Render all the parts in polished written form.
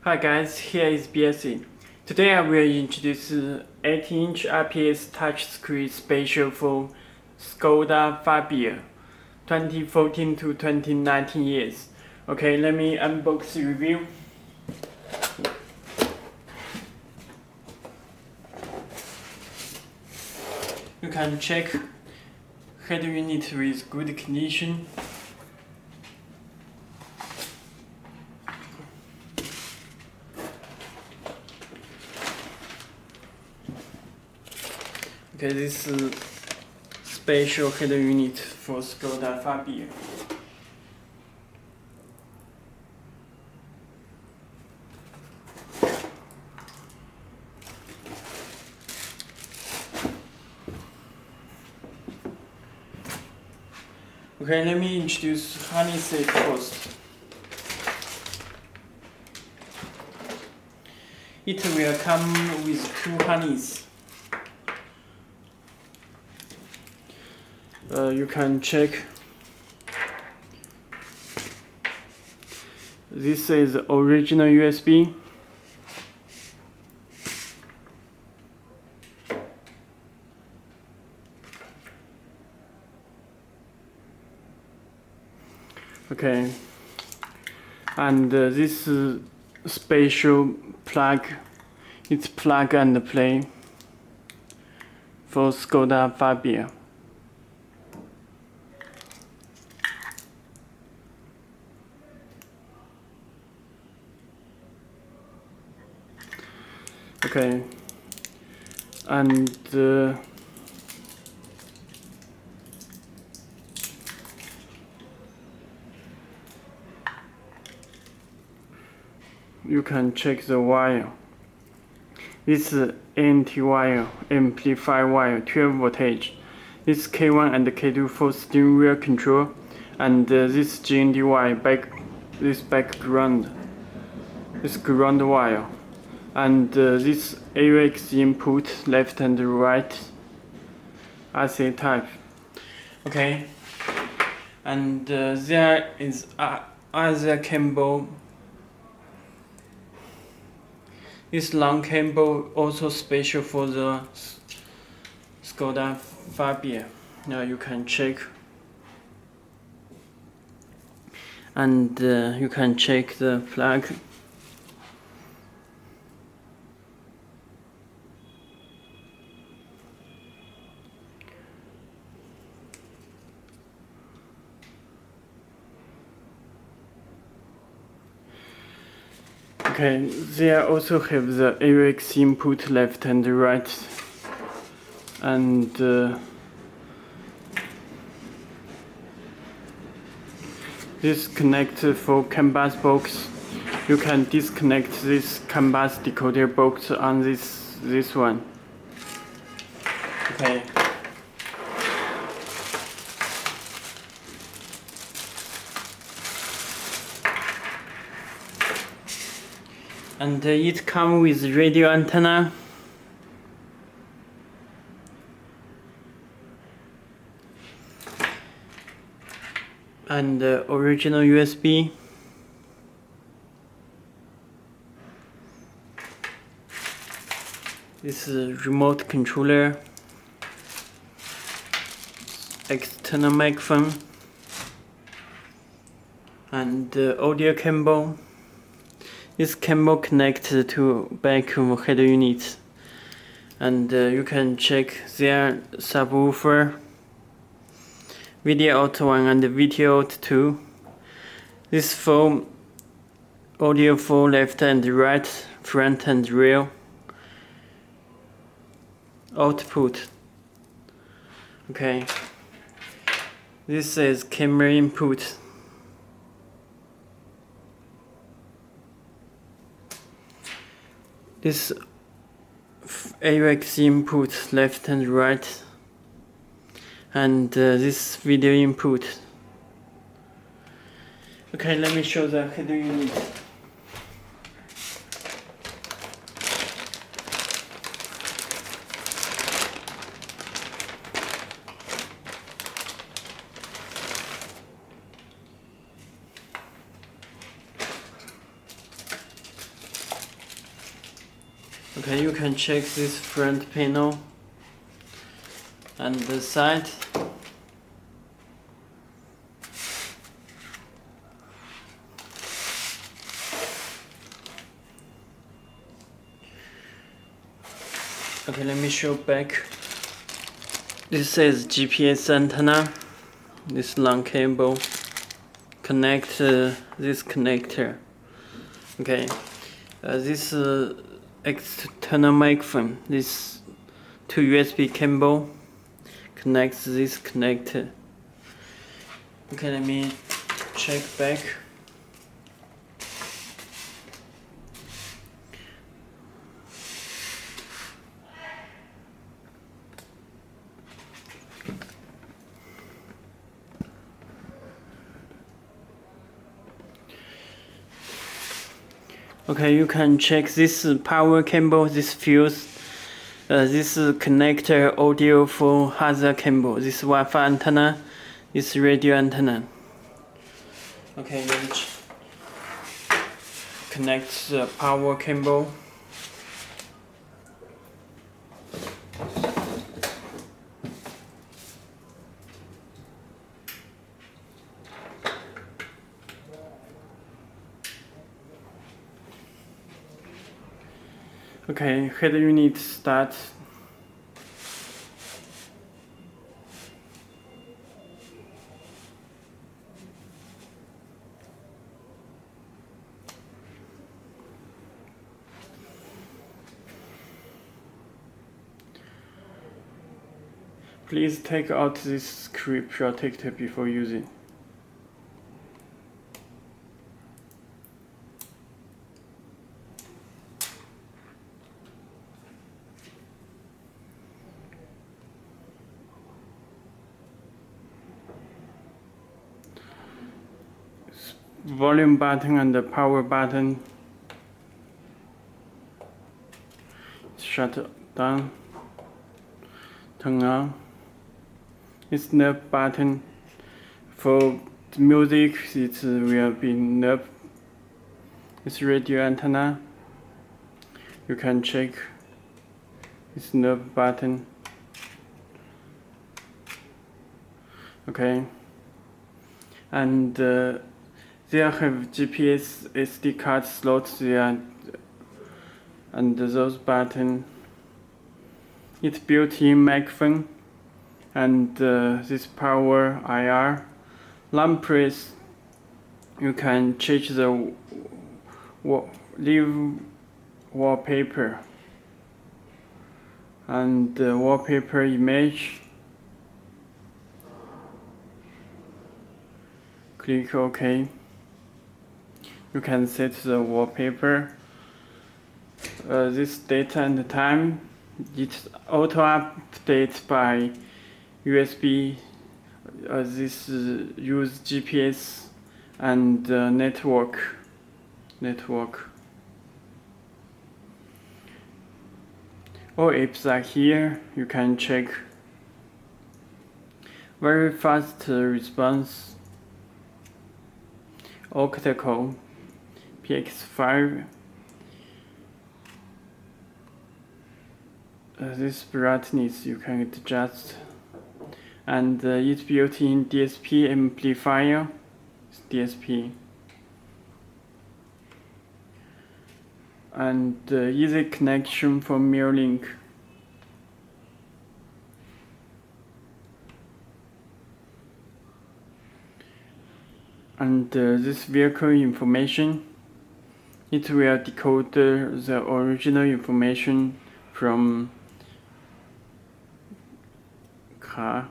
Hi guys, here is Belsee. Today I will introduce 18-inch IPS touchscreen special for Skoda Fabia 2014 to 2019 years. Okay, let me unbox the review. You can check head unit with good condition. Okay, this is special head unit for Skoda Fabia. Okay, let me introduce honey set first. It will come with 2 honeys. You can check. This is original USB. Okay, and this special plug, it's plug and play for Skoda Fabia. Okay, and you can check the wire. This is ANT wire, amplifier wire, 12 voltage. This K1 and K2 for steering wheel control, and this GND wire this background, this ground wire, and this AUX input left and right, RC type. Okay, and there is other cable. This long cable also special for the Skoda Fabia. Now you can check, and you can check the plug. Okay, they also have the AUX input left and right, and this connector for CAN bus box. You can disconnect this CAN bus decoder box on this one. Okay. And it comes with radio antenna, and original USB. This is a remote controller, external microphone, and audio cable. This cable connects to back of head unit, and you can check their subwoofer, video out 1 and video out 2. This for audio for left and right, front and rear output. Okay, this is camera input. This AUX input left and right, and this video input. Okay, let me show the head unit. Okay, you can check this front panel and the side. Okay, let me show back. This is GPS antenna. This long cable connect this connector. Okay, this external microphone. This 2 USB cable connects this connector. Okay, let me check back. Okay, you can check this power cable, this fuse, this connector audio for hazard cable, this Wi-Fi antenna, this radio antenna. Okay, let me connect the power cable. Okay, head unit start. Please take out this screw protector before using. Volume button and the power button. Shut down. Turn on. It's knob button. For the music, it will be knob. It's radio antenna. You can check. It's knob button. Okay. And they have GPS SD card slots there, and those buttons. It's built-in microphone, and this power IR. Lamp press. You can change the leave wallpaper and the wallpaper image. Click OK. You can set the wallpaper. This date and time, it's auto update by USB. This use GPS and network. All apps are here. You can check. Very fast response. Octa PX5. This brightness you can adjust, and it's built-in DSP amplifier. It's DSP, and easy connection for Mirrorlink. And this vehicle information, it will decode the original information from car.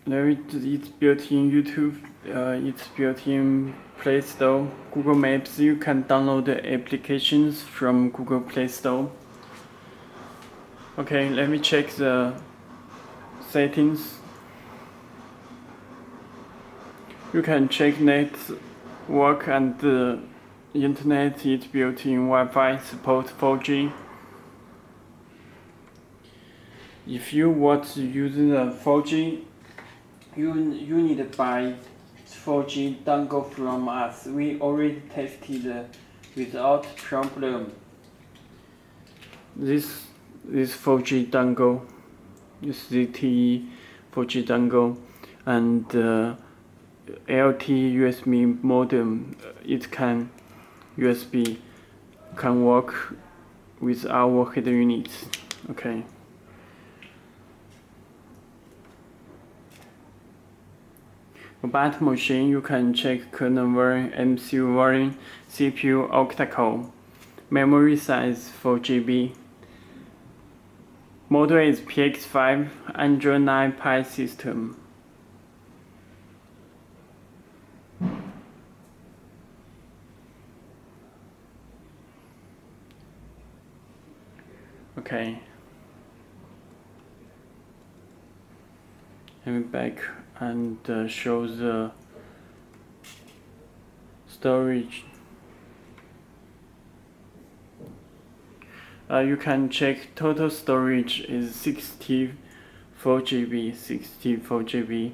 There it's built in YouTube, it's built in Play Store, Google Maps. You can download the applications from Google Play Store. Okay, let me check the settings. You can check network and the internet. It's built-in Wi-Fi, support 4G. If you want to use the 4G, you need to buy 4G dongle from us. We already tested without problem. This 4G dongle is ZTE 4G dongle, and LT USB modem. It can USB can work with our head units. Okay. About machine, you can check kernel version, MCU version, CPU octa-core, memory size 4 GB. Model is PX5, Android 9 Pie system. Okay. Let me back and show the storage. You can check total storage is 64 GB.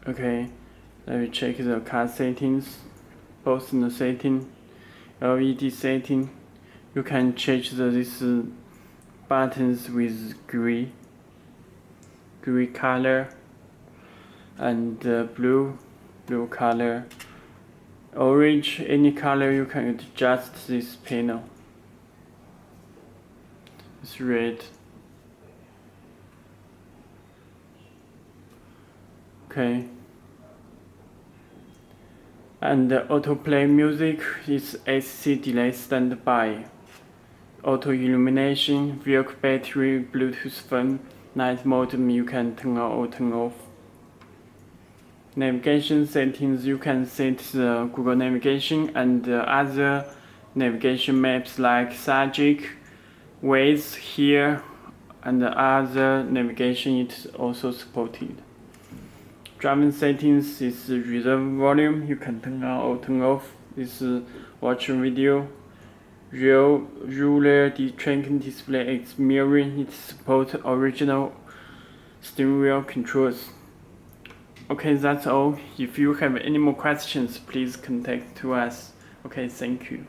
Okay, let me check the car settings, both in the setting, LED setting. You can change these buttons with gray color and blue color. Orange, any color you can adjust this panel. It's red. Okay. And the autoplay music is AC delay standby. Auto illumination, vehicle battery, Bluetooth phone, night mode you can turn on or turn off. Navigation settings, you can set the Google navigation and other navigation maps like Sagic, Waze here, and other navigation is also supported. Driving settings is reserve volume, you can turn on or turn off. This is watching video. Ruler tracking display X mirroring, it supports original steering wheel controls. Okay, that's all. If you have any more questions, please contact to us. Okay, thank you.